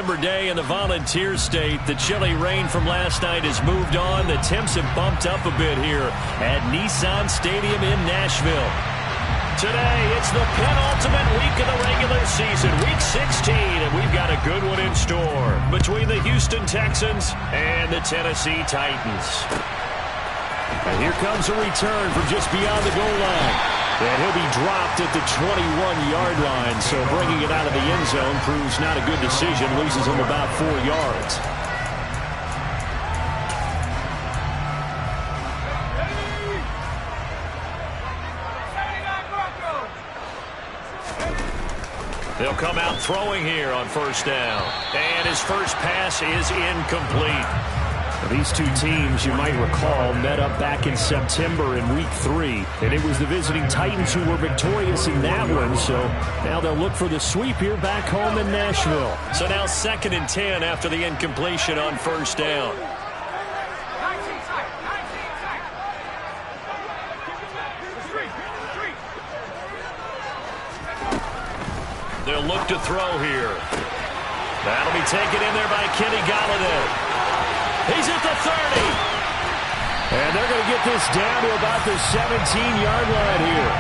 November day in the Volunteer State. The chilly rain from last night has moved on. The temps have bumped up a bit here at Nissan Stadium in Nashville. Today, it's the penultimate week of the regular season, Week 16, and we've got a good one in store between the Houston Texans and the Tennessee Titans. And here comes a return from just beyond the goal line. And he'll be dropped at the 21-yard line, so bringing it out of the end zone proves not a good decision, loses him about 4 yards. They'll come out throwing here on first down. And his first pass is incomplete. These two teams, you might recall, met up back in September in Week 3. And it was the visiting Titans who were victorious in that one. So now they'll look for the sweep here back home in Nashville. So now 2nd and 10 after the incompletion on first down. They'll look to throw here. That'll be taken in there by Kenny Golladay. He's at the 30. And they're going to get this down to about the 17-yard line here.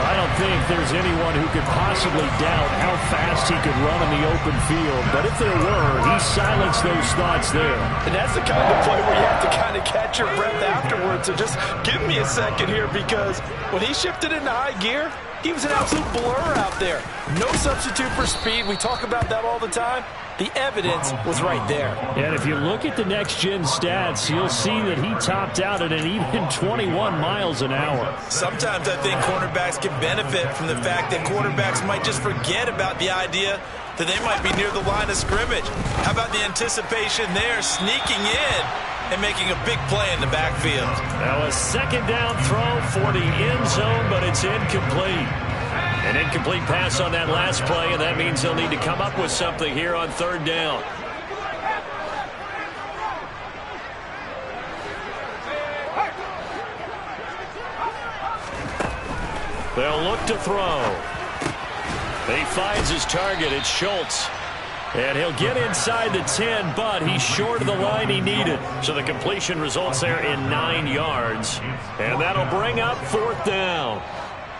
I don't think there's anyone who could possibly doubt how fast he could run in the open field. But if there were, he silenced those thoughts there. And that's the kind of play where you have to kind of catch your breath afterwards. So just give me a second here, because when he shifted into high gear, he was an absolute blur out there. No substitute for speed. We talk about that all the time. The evidence was right there. And if you look at the next-gen stats, you'll see that he topped out at an even 21 miles an hour. Sometimes I think cornerbacks can benefit from the fact that quarterbacks might just forget about the idea that they might be near the line of scrimmage. How about the anticipation there, sneaking in and making a big play in the backfield? Now a 2nd down throw for the end zone, but it's incomplete. An incomplete pass on that last play, and that means they'll need to come up with something here on 3rd down. They'll look to throw. He finds his target. It's Schultz. And he'll get inside the 10, but he's short of the line he needed. So the completion results there in 9 yards. And that'll bring up 4th down.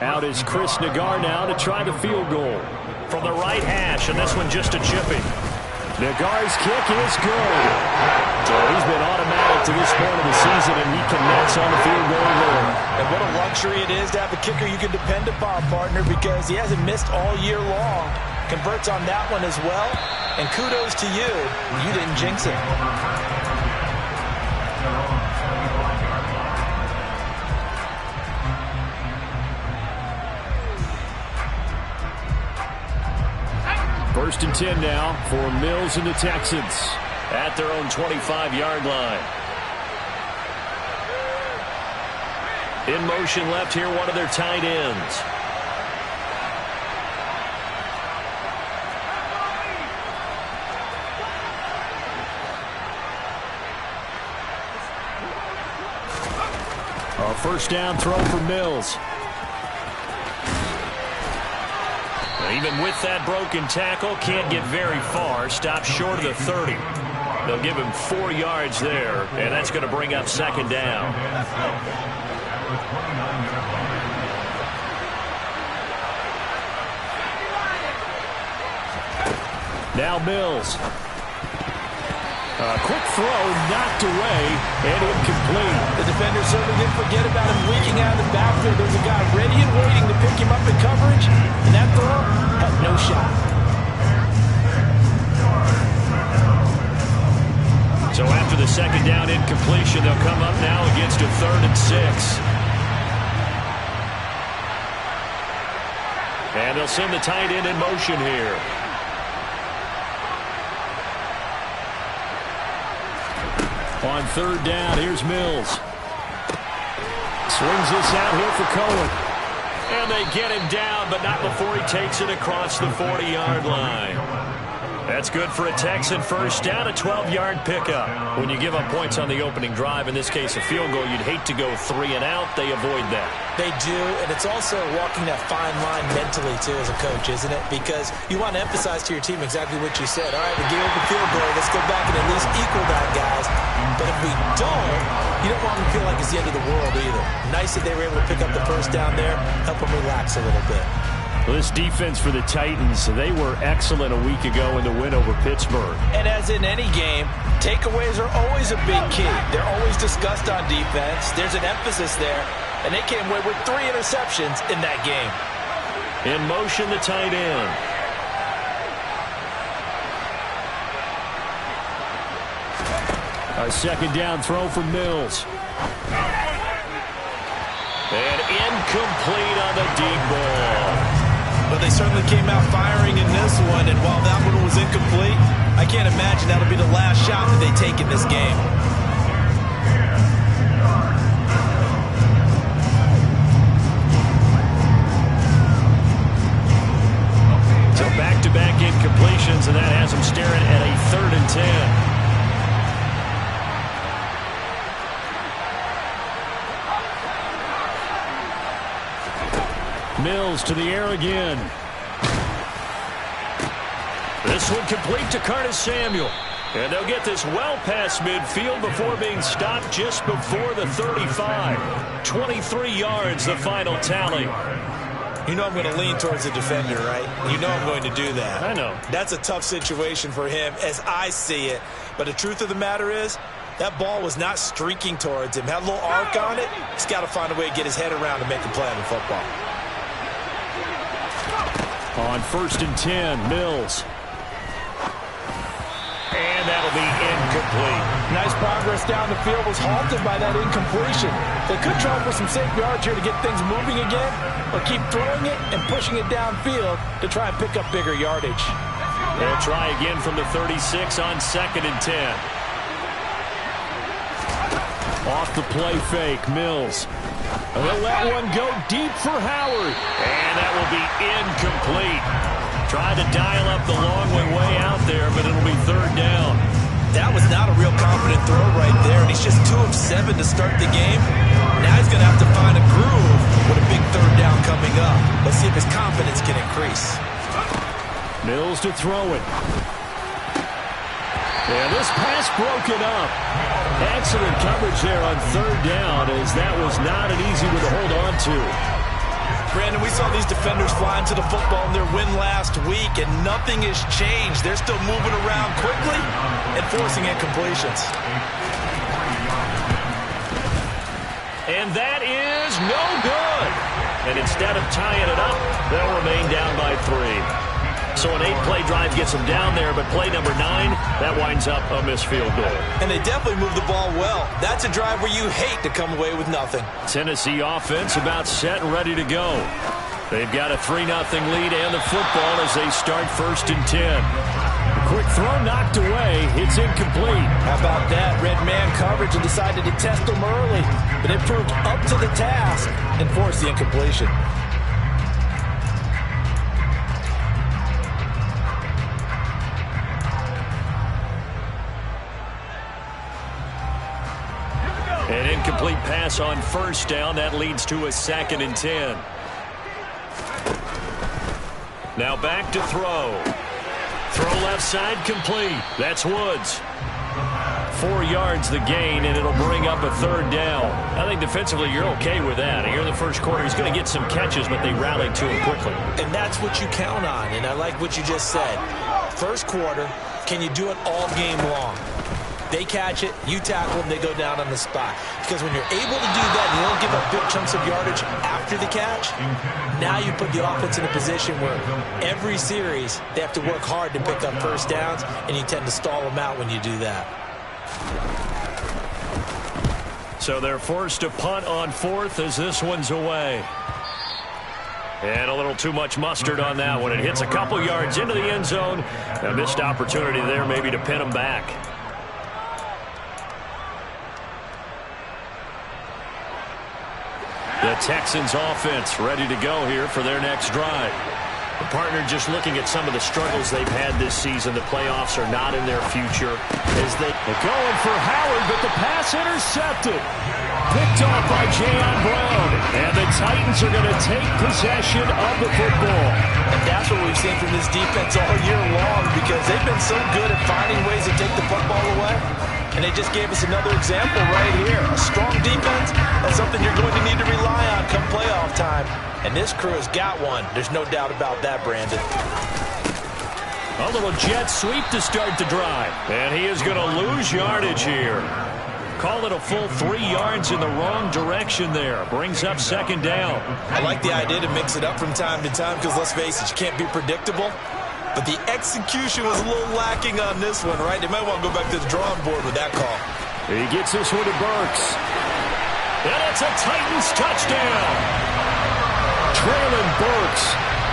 Out is Chris Nagar now to try the field goal. From the right hash, and this one just a chipping. Nagar's kick is good. So he's been automatic to this point of the season, and he connects on the field goal there. And what a luxury it is to have a kicker you can depend upon, partner, because he hasn't missed all year long. Converts on that one as well. And kudos to you. You didn't jinx it. First and 10 now for Mills and the Texans at their own 25-yard line. In motion left here, one of their tight ends. A first down throw for Mills. Even with that broken tackle, can't get very far. Stopped short of the 30. They'll give him 4 yards there, and that's going to bring up 2nd down. Now Mills. A quick throw knocked away and incomplete. The defender certainly didn't forget about him leaking out of the backfield. There's a guy ready and waiting to pick him up in coverage, and that throw had no shot. So after the 2nd down incompletion, they'll come up now against a 3rd and 6. And they'll send the tight end in motion here. On 3rd down, here's Mills. Swings this out here for Cohen. And they get him down, but not before he takes it across the 40-yard line. That's good for a Texan first down, a 12-yard pickup. When you give up points on the opening drive, in this case a field goal, you'd hate to go 3 and out. They avoid that. They do, and it's also walking that fine line mentally, too, as a coach, isn't it? Because you want to emphasize to your team exactly what you said. All right, we gave up a field goal. Let's go back and at least equal that, guys. But if we don't, you don't want them to feel like it's the end of the world either. Nice that they were able to pick up the first down there, help them relax a little bit. Well, this defense for the Titans, they were excellent a week ago in the win over Pittsburgh. And as in any game, takeaways are always a big key. They're always discussed on defense. There's an emphasis there, and they came away with 3 interceptions in that game. In motion, the tight end. A second down throw for Mills. And incomplete on the deep ball. But they certainly came out firing in this one, and while that one was incomplete, I can't imagine that'll be the last shot that they take in this game. So back-to-back incompletions, and that has them staring at a 3rd and 10. Mills to the air again. This one complete to Curtis Samuel. And they'll get this well past midfield before being stopped just before the 35. 23 yards, the final tally. You know I'm going to lean towards the defender, right? You know I'm going to do that. I know. That's a tough situation for him as I see it. But the truth of the matter is, that ball was not streaking towards him. Had a little arc on it. He's got to find a way to get his head around and make a play on the football. On 1st and 10, Mills. And that'll be incomplete. Nice progress down the field, was halted by that incompletion. They could try for some safe yards here to get things moving again, or keep throwing it and pushing it downfield to try and pick up bigger yardage. They'll try again from the 36 on 2nd and 10. Off the play fake, Mills. They'll let one go deep for Howard. And that will be incomplete. Tried to dial up the long way out there, but it'll be 3rd down. That was not a real confident throw right there, and he's just 2 of 7 to start the game. Now he's going to have to find a groove with a big 3rd down coming up. Let's see if his confidence can increase. Mills to throw it. And this pass broken up. Excellent coverage there on 3rd down, as that was not an easy one to hold on to. Brandon, we saw these defenders flying to the football in their win last week, and nothing has changed. They're still moving around quickly and forcing incompletions. And that is no good. And instead of tying it up, they'll remain down by 3. So an 8-play drive gets them down there, but play number 9, that winds up a missed field goal. And they definitely moved the ball well. That's a drive where you hate to come away with nothing. Tennessee offense about set and ready to go. They've got a 3-0 lead and the football as they start 1st and 10. A quick throw knocked away. It's incomplete. How about that? Red man coverage and decided to test them early, but it proved up to the task and forced the incompletion. An incomplete pass on 1st down. That leads to a 2nd and 10. Now back to throw. Throw left side complete. That's Woods. 4 yards the gain, and it'll bring up a 3rd down. I think defensively you're okay with that. Here in the first quarter, he's going to get some catches, but they rallied to him quickly. And that's what you count on, and I like what you just said. First quarter, can you do it all game long? They catch it, you tackle them, they go down on the spot. Because when you're able to do that and you don't give up big chunks of yardage after the catch, now you put the offense in a position where every series they have to work hard to pick up 1st downs, and you tend to stall them out when you do that. So they're forced to punt on 4th as this one's away. And a little too much mustard on that one. It hits a couple yards into the end zone. A missed opportunity there maybe to pin them back. The Texans offense ready to go here for their next drive. Partner, just looking at some of the struggles they've had this season, the playoffs are not in their future. They're going for Howard, but the pass intercepted. Picked off by Jayon Brown. And the Titans are going to take possession of the football. And that's what we've seen from this defense all year long, because they've been so good at finding ways to take the football away. And they just gave us another example right here. A strong defense, that's something you're going to need to rely on come playoff time. And this crew has got one. There's no doubt about that, Brandon. A little jet sweep to start the drive. And he is going to lose yardage here. Call it a full 3 yards in the wrong direction there. Brings up second down. I like the idea to mix it up from time to time because, let's face it, you can't be predictable. But the execution was a little lacking on this one, right? They might want to go back to the drawing board with that call. He gets this one to Burks. And it's a Titans touchdown. Traylon Burks,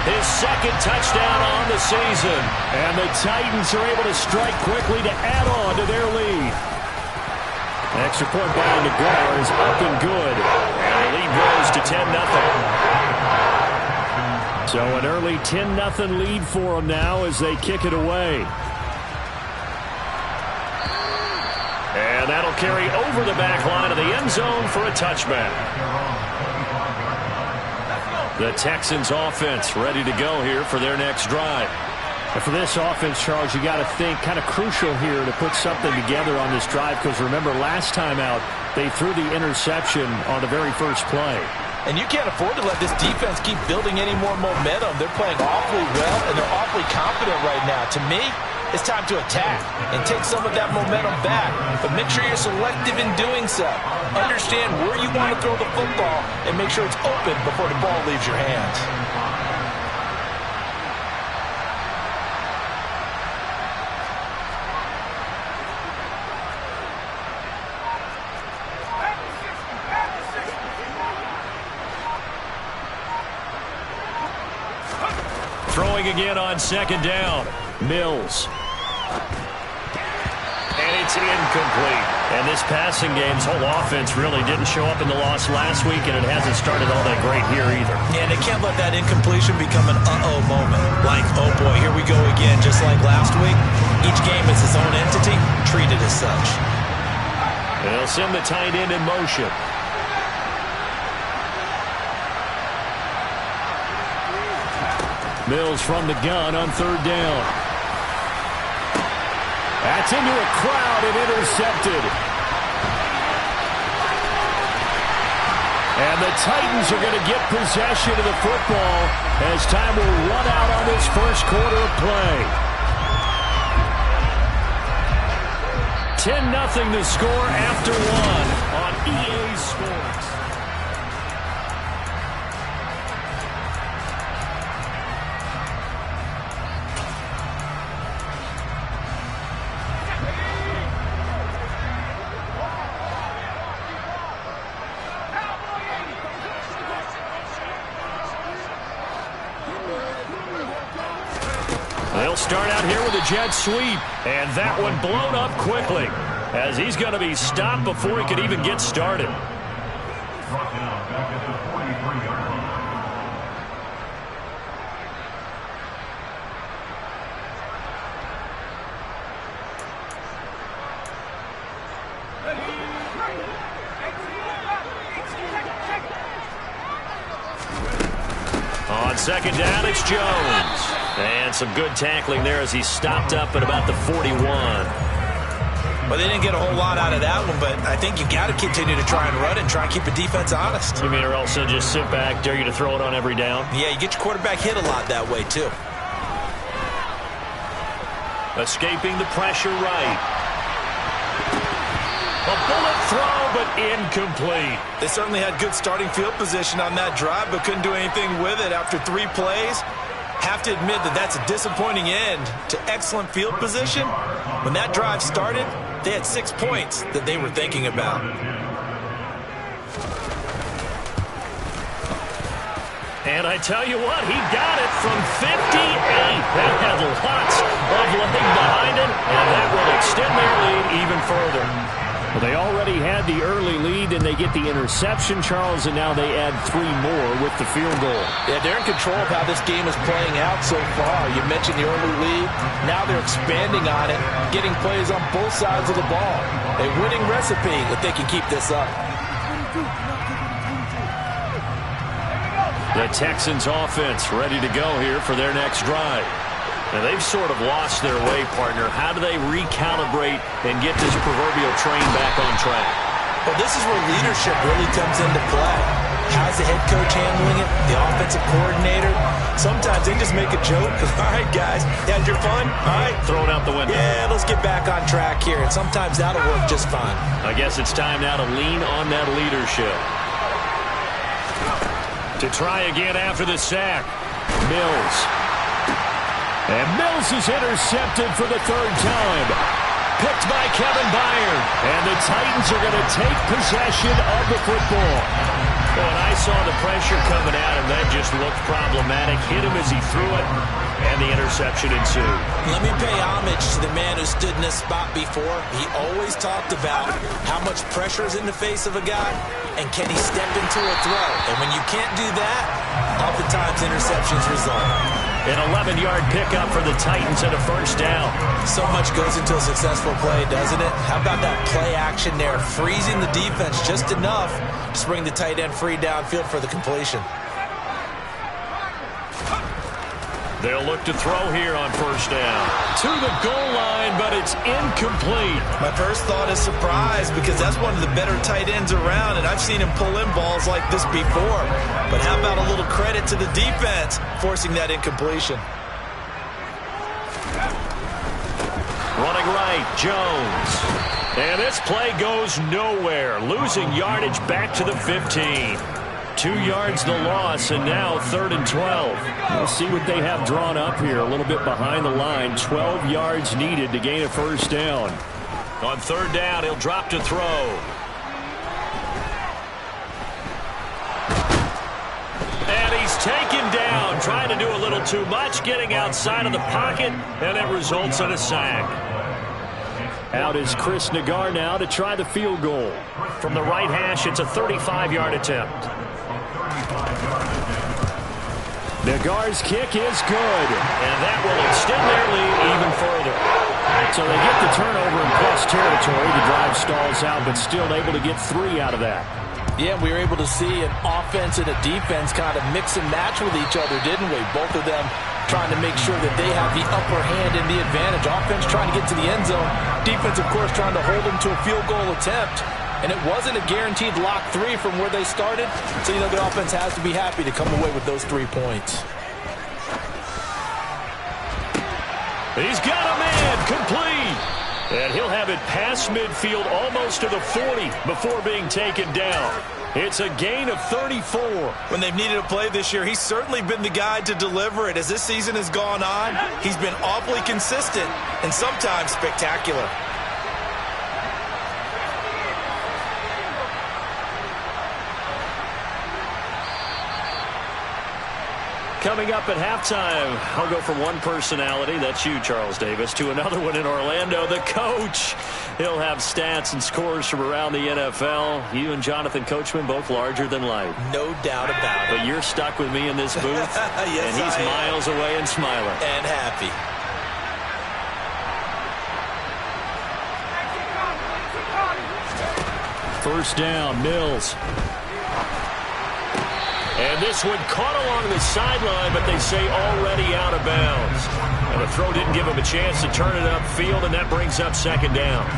his second touchdown on the season. And the Titans are able to strike quickly to add on to their lead. Extra point by McGuire is up and good. And the lead grows to 10-0. So an early 10-0 lead for them now as they kick it away. And that'll carry over the back line of the end zone for a touchback. The Texans offense ready to go here for their next drive. And for this offense, Charles, you got to think kind of crucial here to put something together on this drive, because remember last time out they threw the interception on the very first play. And you can't afford to let this defense keep building any more momentum. They're playing awfully well, and they're awfully confident right now. To me, it's time to attack and take some of that momentum back. But make sure you're selective in doing so. Understand where you want to throw the football and make sure it's open before the ball leaves your hands. Throwing again on second down. Mills. And it's incomplete. And this passing game's whole offense really didn't show up in the loss last week, and it hasn't started all that great here either. Yeah, and they can't let that incompletion become an uh-oh moment. Like, oh boy, here we go again, just like last week. Each game is its own entity, treated as such. They'll send the tight end in motion. Mills from the gun on third down. That's into a crowd and intercepted. And the Titans are going to get possession of the football as time will run out on this first quarter of play. 10-0 the score after one on EA Sports. They'll start out here with a jet sweep, and that one blown up quickly as he's going to be stopped before he could even get started. On second down, it's Jones. And some good tackling there as he stopped up at about the 41. Well, they didn't get a whole lot out of that one, but I think you got to continue to try and run it and try and keep the defense honest. You mean, or also just sit back, dare you to throw it on every down? Yeah, you get your quarterback hit a lot that way, too. Escaping the pressure right. A bullet throw, but incomplete. They certainly had good starting field position on that drive, but couldn't do anything with it after 3 plays. Have to admit that that's a disappointing end to excellent field position. When that drive started, they had 6 points that they were thinking about. And I tell you what, he got it from 58. That had lots of leg behind it, and that will extend their lead even further. Well, they already had the early lead, and they get the interception, Charles, and now they add 3 more with the field goal. Yeah, they're in control of how this game is playing out so far. You mentioned the early lead. Now they're expanding on it, getting plays on both sides of the ball. A winning recipe if they can keep this up. The Texans offense ready to go here for their next drive. Now, they've sort of lost their way, partner. How do they recalibrate and get this proverbial train back on track? Well, this is where leadership really comes into play. How's the head coach handling it? The offensive coordinator? Sometimes they just make a joke. All right, guys, you had your fun? All right. Throw it out the window. Yeah, let's get back on track here. And sometimes that'll work just fine. I guess it's time now to lean on that leadership. To try again after the sack. Mills. And Mills is intercepted for the 3rd time. Picked by Kevin Byard. And the Titans are going to take possession of the football. Well, and I saw the pressure coming at him. That just looked problematic. Hit him as he threw it, and the interception ensued. Let me pay homage to the man who stood in this spot before. He always talked about how much pressure is in the face of a guy, and can he step into a throw. And when you can't do that, oftentimes interceptions result. An 11-yard pickup for the Titans and a 1st down. So much goes into a successful play, doesn't it? How about that play action there, freezing the defense just enough to bring the tight end free downfield for the completion. They'll look to throw here on 1st down. To the goal line, but it's incomplete. My first thought is surprise because that's one of the better tight ends around, and I've seen him pull in balls like this before. But how about a little credit to the defense forcing that incompletion? Running right, Jones. And this play goes nowhere. Losing yardage back to the 15. 2 yards the loss, and now 3rd and 12. We'll see what they have drawn up here. A little bit behind the line. 12 yards needed to gain a 1st down. On 3rd down, he'll drop to throw. And he's taken down, trying to do a little too much, getting outside of the pocket, and it results in a sack. Out is Chris Nagar now to try the field goal. From the right hash, it's a 35-yard attempt. Nagar's kick is good, and that will extend their lead even further. So they get the turnover in plus territory. The drive stalls out, but still able to get 3 out of that. Yeah, we were able to see an offense and a defense kind of mix and match with each other, didn't we? Both of them trying to make sure that they have the upper hand and the advantage. Offense trying to get to the end zone. Defense, of course, trying to hold them to a field goal attempt. And it wasn't a guaranteed lock 3 from where they started. So, you know, the offense has to be happy to come away with those 3 points. He's got a man, complete. And he'll have it past midfield almost to the 40 before being taken down. It's a gain of 34. When they've needed a play this year, he's certainly been the guy to deliver it. As this season has gone on, he's been awfully consistent and sometimes spectacular. Coming up at halftime, I'll go from one personality, that's you, Charles Davis, to another one in Orlando, the coach. He'll have stats and scores from around the NFL. You and Jonathan Coachman, both larger than life. No doubt about it. But you're stuck with me in this booth, yes, and he's miles away and smiling. And happy. First down, Mills. And this one caught along the sideline, but they say already out of bounds. And the throw didn't give him a chance to turn it upfield, and that brings up 2nd down.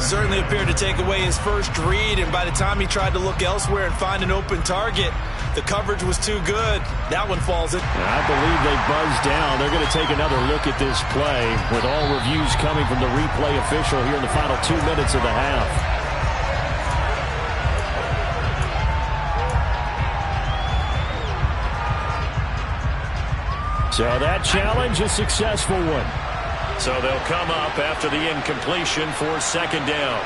Certainly appeared to take away his first read, and by the time he tried to look elsewhere and find an open target, the coverage was too good. That one falls it. And I believe they buzzed down. They're going to take another look at this play, with all reviews coming from the replay official here in the final 2 minutes of the half. So that challenge, a successful one. So they'll come up after the incompletion for 2nd down.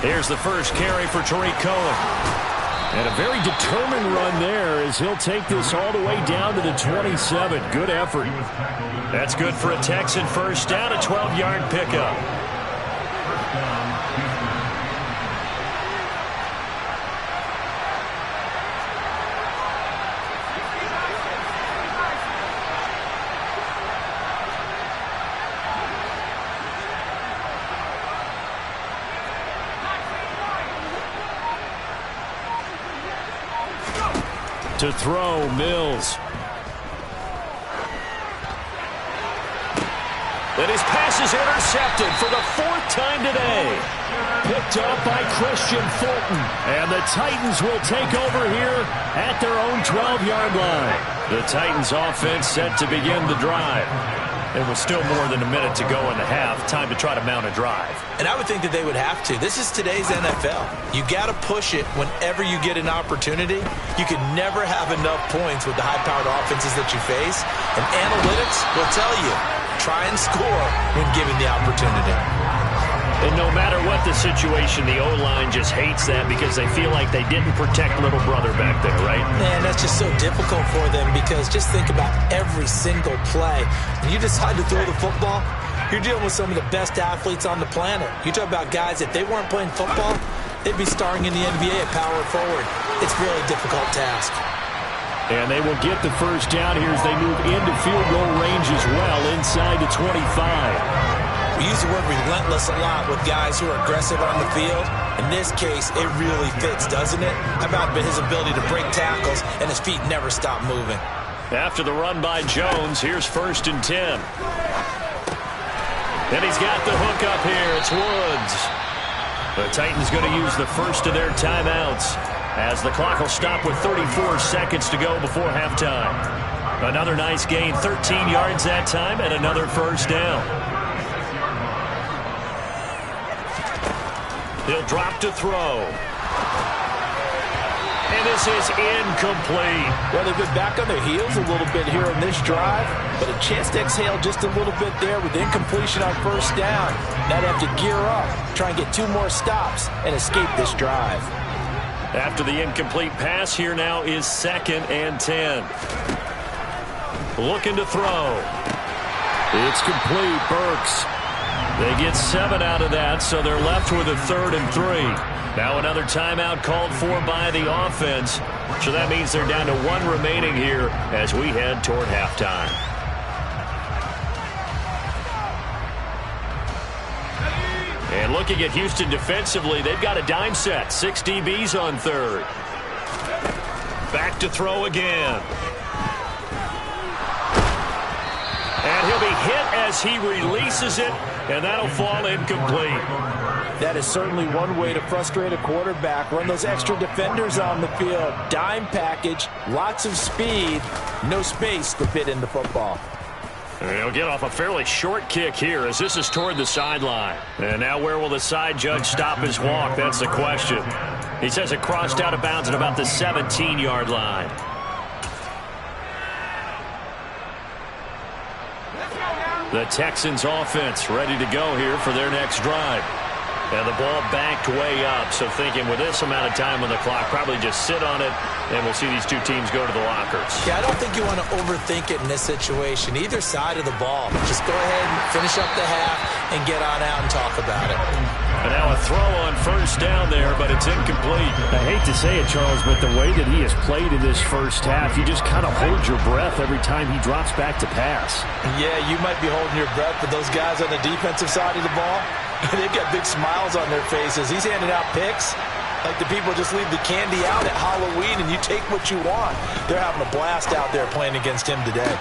Here's the first carry for Tariq Cohen. And a very determined run there as he'll take this all the way down to the 27. Good effort. That's good for a Texan first down, a 12-yard pickup. To throw, Mills. And his pass is intercepted for the 4th time today. Picked up by Christian Fulton. And the Titans will take over here at their own 12-yard line. The Titans offense set to begin the drive. It was still more than a minute to go in the half. Time to try to mount a drive. And I would think that they would have to. This is today's NFL. You got to push it whenever you get an opportunity. You can never have enough points with the high-powered offenses that you face. And analytics will tell you, try and score when given the opportunity. And no matter what the situation, the O-line just hates that because they feel like they didn't protect little brother back there, right? Man, that's just so difficult for them because just think about every single play. When you decide to throw the football, you're dealing with some of the best athletes on the planet. You talk about guys, if they weren't playing football, they'd be starring in the NBA at power forward. It's a really difficult task. And they will get the first down here as they move into field goal range as well, inside the 25. We use the word relentless a lot with guys who are aggressive on the field. In this case, it really fits, doesn't it? How about his ability to break tackles and his feet never stop moving? After the run by Jones, here's 1st and 10. And he's got the hook up here. It's Woods. The Titans going to use the first of their timeouts as the clock will stop with 34 seconds to go before halftime. Another nice gain, 13 yards that time, and another first down. He'll drop to throw. And this is incomplete. Well, they've been back on their heels a little bit here on this drive, but a chance to exhale just a little bit there with incompletion on first down. Now they have to gear up, try and get 2 more stops, and escape this drive. After the incomplete pass, here now is 2nd and 10. Looking to throw. It's complete, Burks. They get 7 out of that, so they're left with a 3rd and 3. Now another timeout called for by the offense. So that means they're down to 1 remaining here as we head toward halftime. And looking at Houston defensively, they've got a dime set. 6 DBs on 3rd. Back to throw again. And he'll be hit as he releases it, and that'll fall incomplete. That is certainly one way to frustrate a quarterback. Run those extra defenders on the field. Dime package, lots of speed, no space to fit in the football. And he'll get off a fairly short kick here as this is toward the sideline. And now where will the side judge stop his walk? That's the question. He says it crossed out of bounds at about the 17-yard line. The Texans offense ready to go here for their next drive. And the ball backed way up, so thinking with this amount of time on the clock, probably just sit on it, and we'll see these 2 teams go to the lockers. Yeah, I don't think you want to overthink it in this situation. Either side of the ball. Just go ahead and finish up the half and get on out and talk about it. And now a throw on first down there, but it's incomplete. I hate to say it, Charles, but the way that he has played in this first half, you just kind of hold your breath every time he drops back to pass. Yeah, you might be holding your breath, but those guys on the defensive side of the ball, they've got big smiles on their faces. He's handing out picks like the people just leave the candy out at Halloween and you take what you want. They're having a blast out there playing against him today.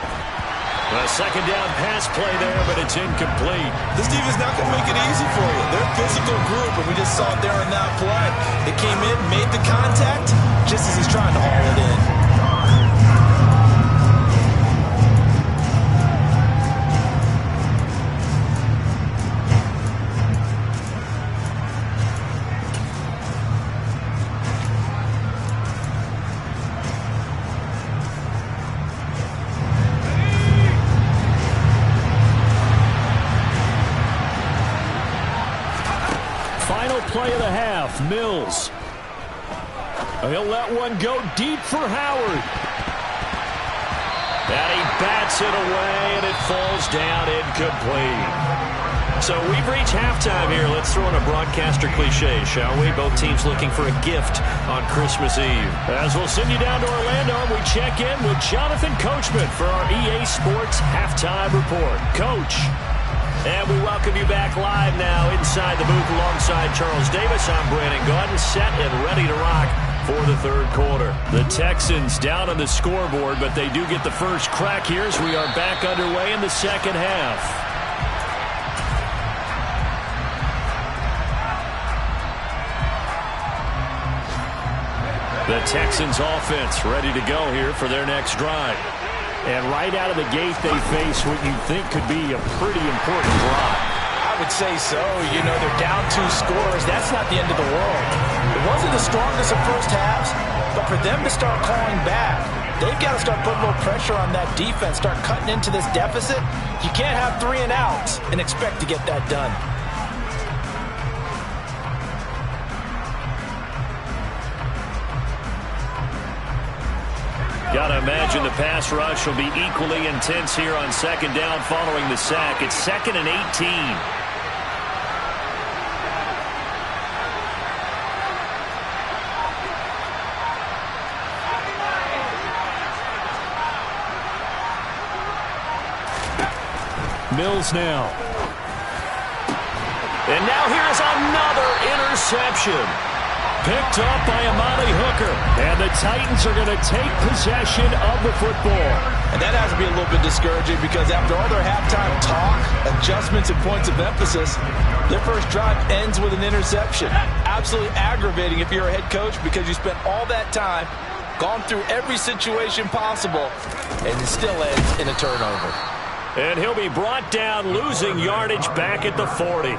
A second down pass play there, but it's incomplete. This defense not going to make it easy for you. They're a physical group, and we just saw it there on that play. They came in, made the contact, just as he's trying to haul it in. Play of the half, Mills. He'll let one go deep for Howard. And he bats it away, and it falls down incomplete. So we've reached halftime here. Let's throw in a broadcaster cliche, shall we? Both teams looking for a gift on Christmas Eve. As we'll send you down to Orlando, we check in with Jonathan Coachman for our EA Sports Halftime Report. Coach. And we welcome you back live now inside the booth alongside Charles Davis. I'm Brandon Gaudin, set and ready to rock for the third quarter. The Texans down on the scoreboard, but they do get the first crack here as we are back underway in the second half. The Texans offense ready to go here for their next drive. And right out of the gate, they face what you think could be a pretty important drive. I would say so. You know, they're down 2 scores. That's not the end of the world. It wasn't the strongest of first halves, but for them to start calling back, they've got to start putting a little pressure on that defense, start cutting into this deficit. You can't have 3 and outs and expect to get that done. Got to imagine the pass rush will be equally intense here on second down following the sack. It's 2nd and 18. Mills now. And now here's another interception. Picked up by Amani Hooker. And the Titans are going to take possession of the football. And that has to be a little bit discouraging because after all their halftime talk, adjustments and points of emphasis, their first drive ends with an interception. Absolutely aggravating if you're a head coach because you spent all that time, gone through every situation possible, and it still ends in a turnover. And he'll be brought down, losing yardage back at the 40.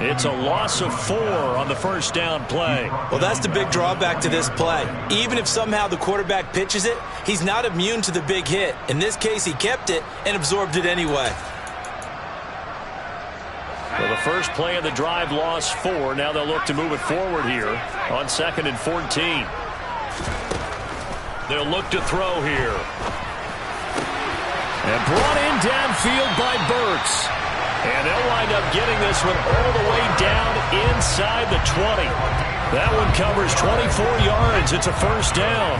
It's a loss of 4 on the first down play. Well, that's the big drawback to this play. Even if somehow the quarterback pitches it, he's not immune to the big hit. In this case, he kept it and absorbed it anyway. Well, the first play of the drive lost 4. Now they'll look to move it forward here on 2nd and 14. They'll look to throw here. And brought in downfield by Burks. And they'll wind up getting this one all the way down inside the 20. That one covers 24 yards. It's a first down.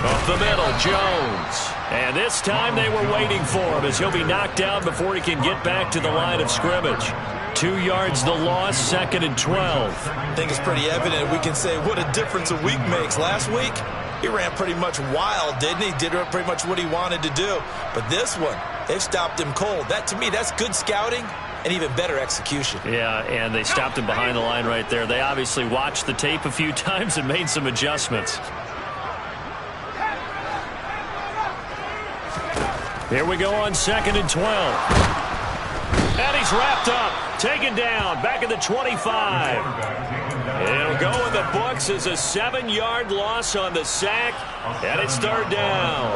Up the middle, Jones. And this time they were waiting for him as he'll be knocked down before he can get back to the line of scrimmage. 2 yards the loss, 2nd and 12. I think it's pretty evident we can say what a difference a week makes. Last week, he ran pretty much wild, didn't he? Did pretty much what he wanted to do. But this one, they've stopped him cold. That, to me, that's good scouting and even better execution. Yeah, and they stopped him behind the line right there. They obviously watched the tape a few times and made some adjustments. Here we go on 2nd and 12. And he's wrapped up, taken down, back at the 25. It'll go in the books as a 7-yard loss on the sack, and it's 3rd down.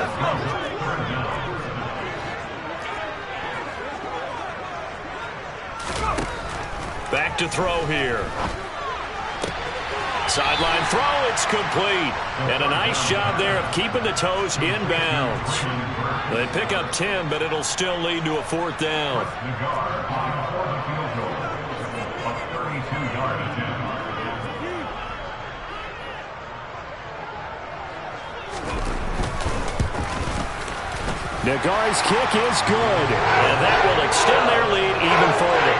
Back to throw here. Sideline throw, it's complete. And a nice job there of keeping the toes inbounds. They pick up 10, but it'll still lead to a 4th down. Nagari's kick is good. And that will extend their lead even further.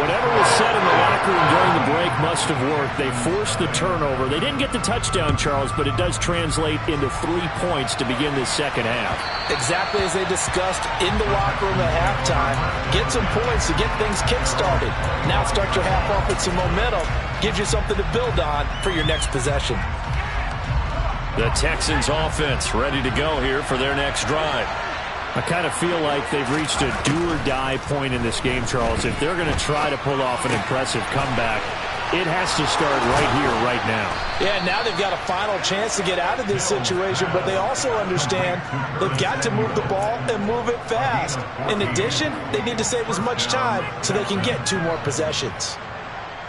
Whatever was said in the locker room during the break must have worked. They forced the turnover. They didn't get the touchdown, Charles, but it does translate into 3 points to begin this second half. Exactly as they discussed in the locker room at halftime. Get some points to get things kick-started. Now start your half off with some momentum. Gives you something to build on for your next possession. The Texans offense ready to go here for their next drive. I kind of feel like they've reached a do-or-die point in this game, Charles. If they're going to try to pull off an impressive comeback, It has to start right here, right now. Yeah, now they've got a final chance to get out of this situation, but they also understand they've got to move the ball and move it fast. In addition, they need to save as much time so they can get 2 more possessions.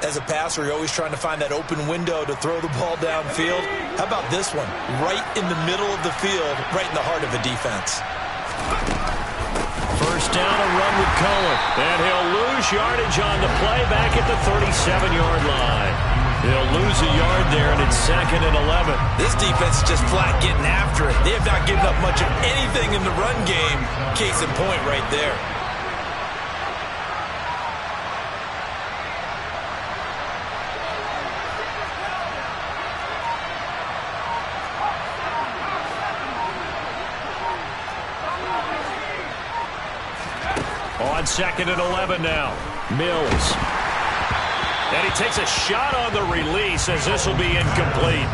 As a passer, you're always trying to find that open window to throw the ball downfield. How about this one? Right in the middle of the field, right in the heart of a defense. First down, a run with Cohen. And he'll lose yardage on the play back at the 37-yard line. They'll lose a yard there, and it's 2nd and 11. This defense is just flat getting after it. They have not given up much of anything in the run game. Case in point right there. On 2nd and 11 now. Mills. And he takes a shot on the release as this will be incomplete.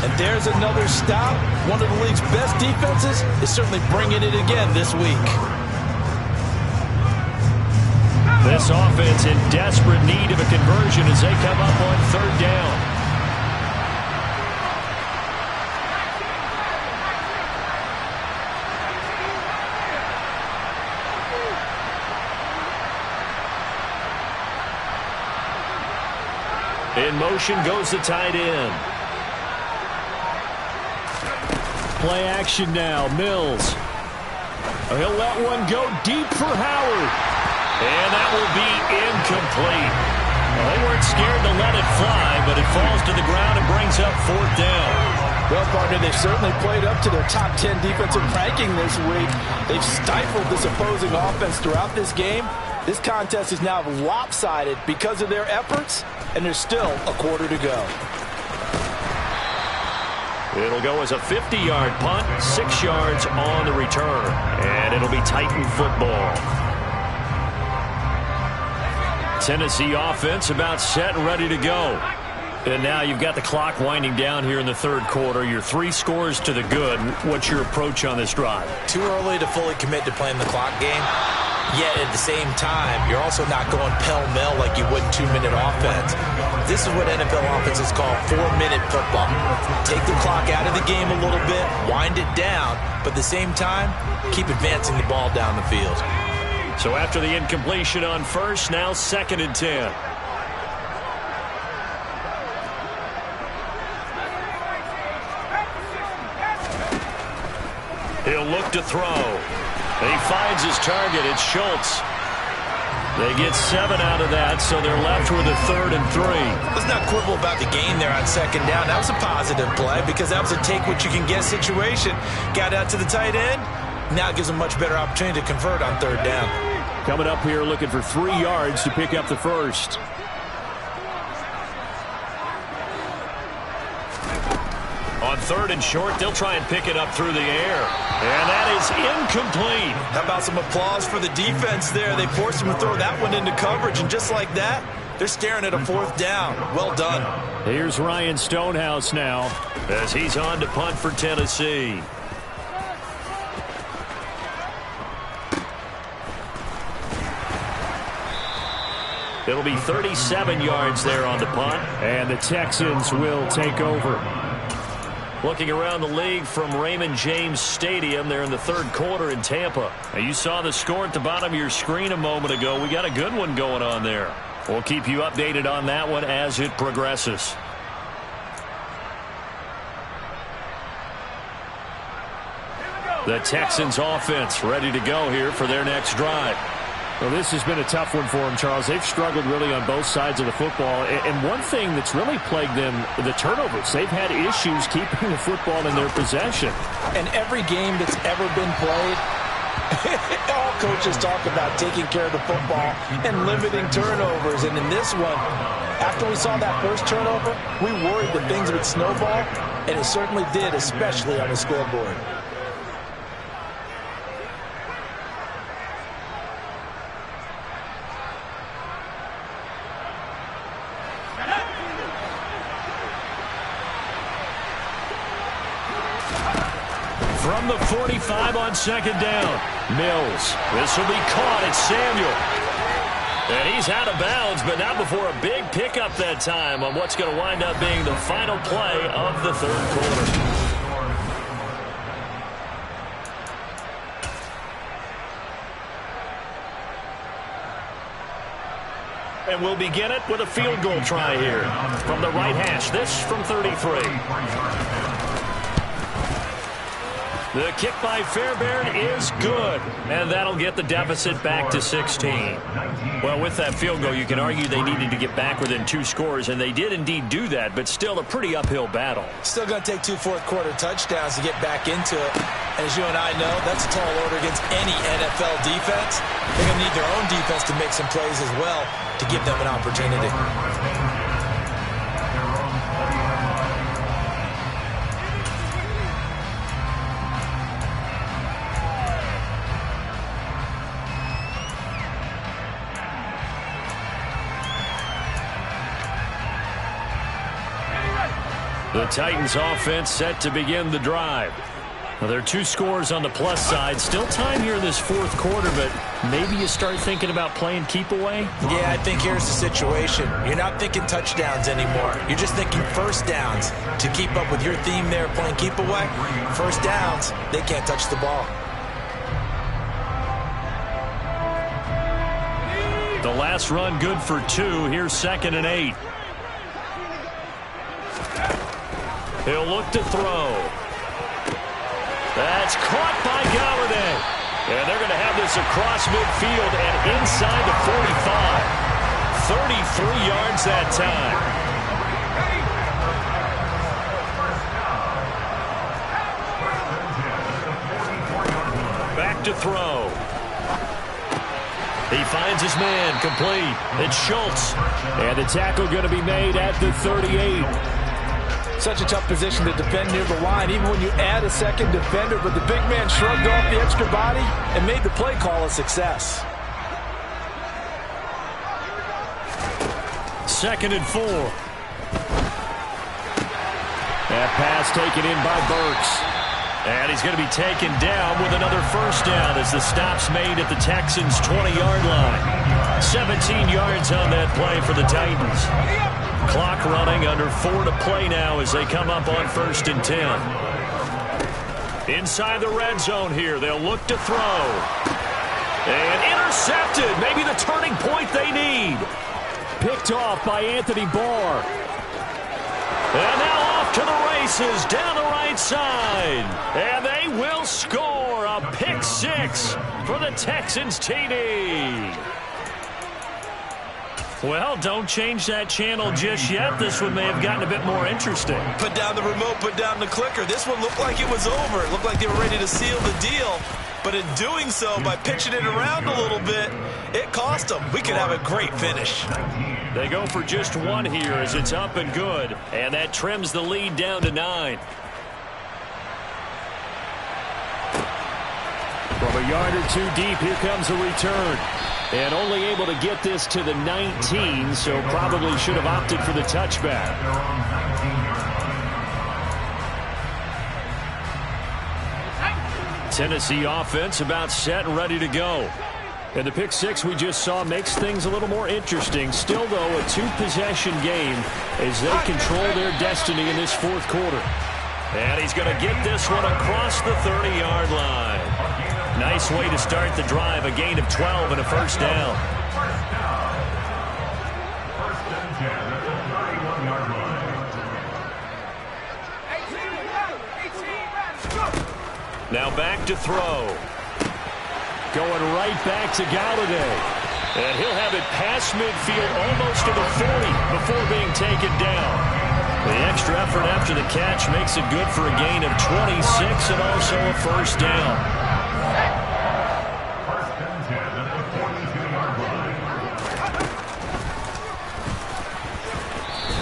And there's another stop. One of the league's best defenses is certainly bringing it again this week. This offense in desperate need of a conversion as they come up on 3rd down. In motion goes the tight end. Play action now. Mills. He'll let one go deep for Howard. And that will be incomplete. Well, they weren't scared to let it fly, but it falls to the ground and brings up 4th down. Well, partner, they've certainly played up to their top 10 defensive ranking this week. They've stifled this opposing offense throughout this game. This contest is now lopsided because of their efforts, and there's still a quarter to go. It'll go as a 50-yard punt, 6 yards on the return, and it'll be Titan football. Tennessee offense about set and ready to go. And now you've got the clock winding down here in the 3rd quarter. You're 3 scores to the good. What's your approach on this drive? Too early to fully commit to playing the clock game. Yet at the same time, you're also not going pell-mell like you would 2-minute offense. This is what NFL offenses call 4-minute football. Take the clock out of the game a little bit, wind it down, but at the same time, keep advancing the ball down the field. So after the incompletion on 1st, now 2nd and 10. He'll look to throw. He finds his target. It's Schultz. They get 7 out of that, so they're left with a 3rd and 3. Let's not quibble about the gain there on 2nd down. That was a positive play because that was a take-what-you-can-get situation. Got out to the tight end. Now it gives them a much better opportunity to convert on 3rd down. Coming up here looking for 3 yards to pick up the 1st. On 3rd and short, they'll try and pick it up through the air. And that is incomplete. How about some applause for the defense there? They forced him to throw that one into coverage, and just like that, they're staring at a 4th down. Well done. Here's Ryan Stonehouse now as he's on to punt for Tennessee. It'll be 37 yards there on the punt, and the Texans will take over. Looking around the league from Raymond James Stadium, they're in the 3rd quarter in Tampa. Now, you saw the score at the bottom of your screen a moment ago. We got a good one going on there. We'll keep you updated on that one as it progresses. The Texans offense ready to go here for their next drive. Well, this has been a tough one for them, Charles. They've struggled really on both sides of the football. And one thing that's really plagued them, the turnovers. They've had issues keeping the football in their possession. And every game that's ever been played, all coaches talk about taking care of the football and limiting turnovers. And in this one, after we saw that first turnover, we worried that things would snowball, and it certainly did, especially on the scoreboard. From the 45 on 2nd down. Mills. This will be caught. It's Samuel. And he's out of bounds, but not before a big pickup that time on what's going to wind up being the final play of the third quarter. And we'll begin it with a field goal try here from the right hash. This from 33. The kick by Fairbairn is good, and that'll get the deficit back to 16. Well, with that field goal, you can argue they needed to get back within 2 scores, and they did indeed do that, but still a pretty uphill battle. Still going to take 2 fourth-quarter touchdowns to get back into it. And as you and I know, that's a tall order against any NFL defense. They're going to need their own defense to make some plays as well to give them an opportunity. The Titans offense set to begin the drive. Well, there are 2 scores on the plus side. Still time here in this fourth quarter, but maybe you start thinking about playing keep away? Yeah, I think here's the situation. You're not thinking touchdowns anymore. You're just thinking first downs. To keep up with your theme there, playing keep away, first downs, they can't touch the ball. The last run good for 2. Here's 2nd and 8. He'll look to throw. That's caught by Galladay. And they're going to have this across midfield and inside the 45. 33 yards that time. Back to throw. He finds his man complete. It's Schultz. And the tackle going to be made at the 38. Such a tough position to defend near the line, even when you add a second defender, but the big man shrugged off the extra body and made the play call a success. 2nd and 4. That pass taken in by Burks. And he's going to be taken down with another first down as the stop's made at the Texans' 20-yard line. 17 yards on that play for the Titans. Clock running, under 4 to play now as they come up on 1st and 10. Inside the red zone here, they'll look to throw. And intercepted, maybe the turning point they need. Picked off by Anthony Barr. And now off to the races down the right side. And they will score a pick 6 for the Texans TD. Well, don't change that channel just yet. This one may have gotten a bit more interesting. Put down the remote, put down the clicker. This one looked like it was over. It looked like they were ready to seal the deal. But in doing so, by pitching it around a little bit, it cost them. We could have a great finish. They go for just 1 here as it's up and good. And that trims the lead down to 9. From a yard or 2 deep, here comes a return. And only able to get this to the 19, so probably should have opted for the touchback. Tennessee offense about set and ready to go. And the pick 6 we just saw makes things a little more interesting. Still, though, a 2-possession game as they control their destiny in this fourth quarter. And he's going to get this one across the 30-yard line. Nice way to start the drive, a gain of 12 and a first down. Now back to throw. Going right back to Galladay. And he'll have it past midfield almost to the 40 before being taken down. The extra effort after the catch makes it good for a gain of 26 and also a first down.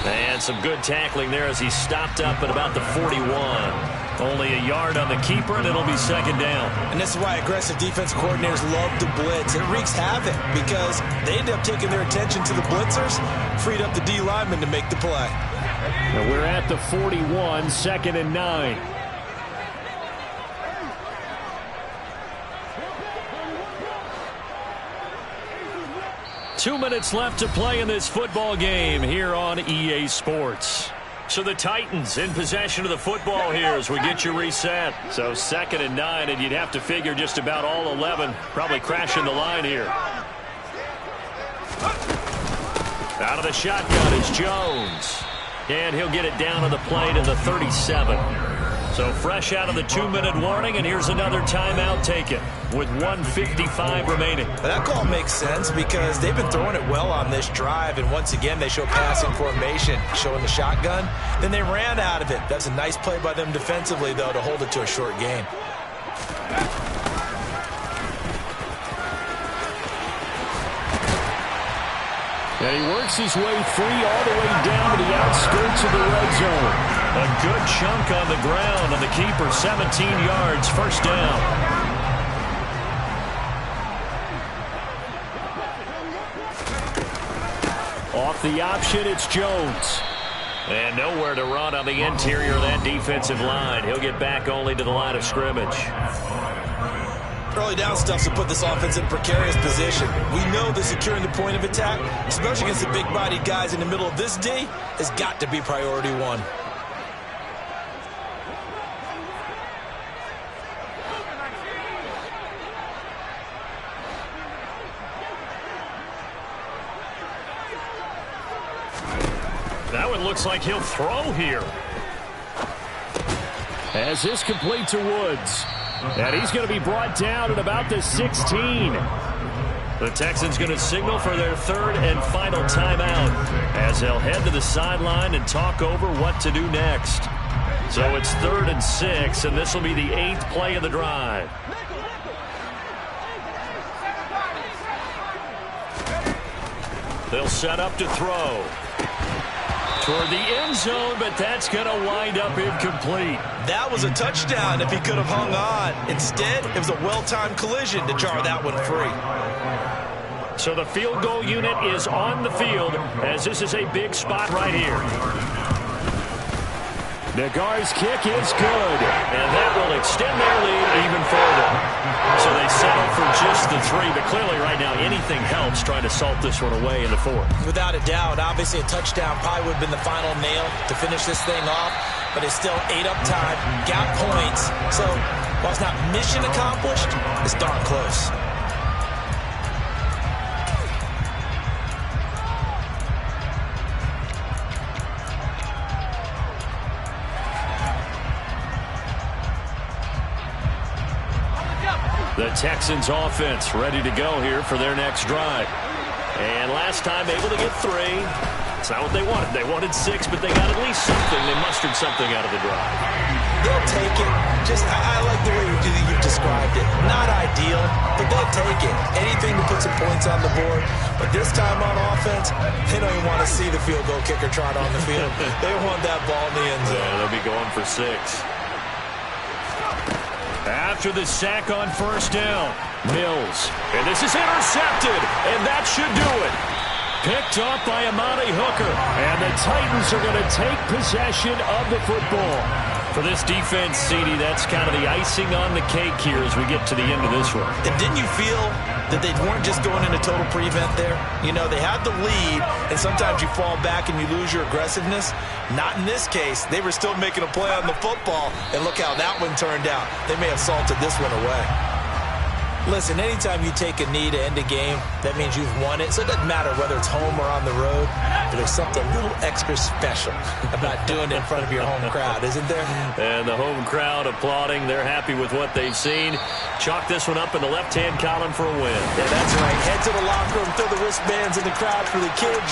And some good tackling there as he stopped up at about the 41. Only a yard on the keeper, and it'll be second down. And this is why aggressive defense coordinators love to blitz. It wreaks havoc because they end up taking their attention to the blitzers, freed up the D lineman to make the play. And we're at the 41, 2nd and 9. 2 minutes left to play in this football game here on EA Sports. So the Titans in possession of the football here as we get you reset. So 2nd and 9, and you'd have to figure just about all 11 probably crashing the line here. Out of the shotgun is Jones. And he'll get it down on the play to the 37. So fresh out of the 2-minute warning, and here's another timeout taken with 1:55 remaining. That call makes sense because they've been throwing it well on this drive, and once again they show passing formation, showing the shotgun. Then they ran out of it. That's a nice play by them defensively, though, to hold it to a short gain. And he works his way free all the way down to the outskirts of the red zone. A good chunk on the ground, and the keeper 17 yards, first down. Off the option, it's Jones. And nowhere to run on the interior of that defensive line. He'll get back only to the line of scrimmage. Early down stuff to put this offense in a precarious position. We know that securing the point of attack, especially against the big-bodied guys in the middle of this D, has got to be priority one. That one looks like he'll throw here. As this complete to Woods. And he's going to be brought down at about the 16. The Texans going to signal for their 3rd and final timeout as they'll head to the sideline and talk over what to do next. So it's 3rd and 6, and this will be the 8th play of the drive. They'll set up to throw toward the end zone, but that's going to wind up incomplete. That was a touchdown if he could have hung on. Instead, it was a well-timed collision to jar that one free. So the field goal unit is on the field as this is a big spot right here. Nagar's kick is good. And that will extend their lead even further. So they settle for just the 3, but clearly right now anything helps trying to salt this one away in the 4th. Without a doubt, obviously a touchdown probably would have been the final nail to finish this thing off, but it's still 8 up time, got points. So while it's not mission accomplished, it's darn close. The Texans offense ready to go here for their next drive. And last time able to get 3. It's not what they wanted. They wanted 6, but they got at least something. They mustered something out of the drive. They'll take it. I like the way you've described it. Not ideal, but they'll take it. Anything to put some points on the board. But this time on offense, they don't even want to see the field goal kicker trot on the field. They want that ball in the end zone. Yeah, they'll be going for 6. After the sack on first down, Mills. And this is intercepted, and that should do it. Picked up by Amani Hooker. And the Titans are going to take possession of the football. For this defense, CD, that's kind of the icing on the cake here as we get to the end of this one. And didn't you feel that they weren't just going into total prevent there? You know, they had the lead, and sometimes you fall back and you lose your aggressiveness. Not in this case. They were still making a play on the football, and look how that one turned out. They may have salted this one away. Listen, anytime you take a knee to end a game, that means you've won it. So it doesn't matter whether it's home or on the road, but there's something a little extra special about doing it in front of your home crowd, isn't there? And the home crowd applauding. They're happy with what they've seen. Chalk this one up in the left-hand column for a win. Yeah, that's right. Head to the locker room, throw the wristbands in the crowd for the kids.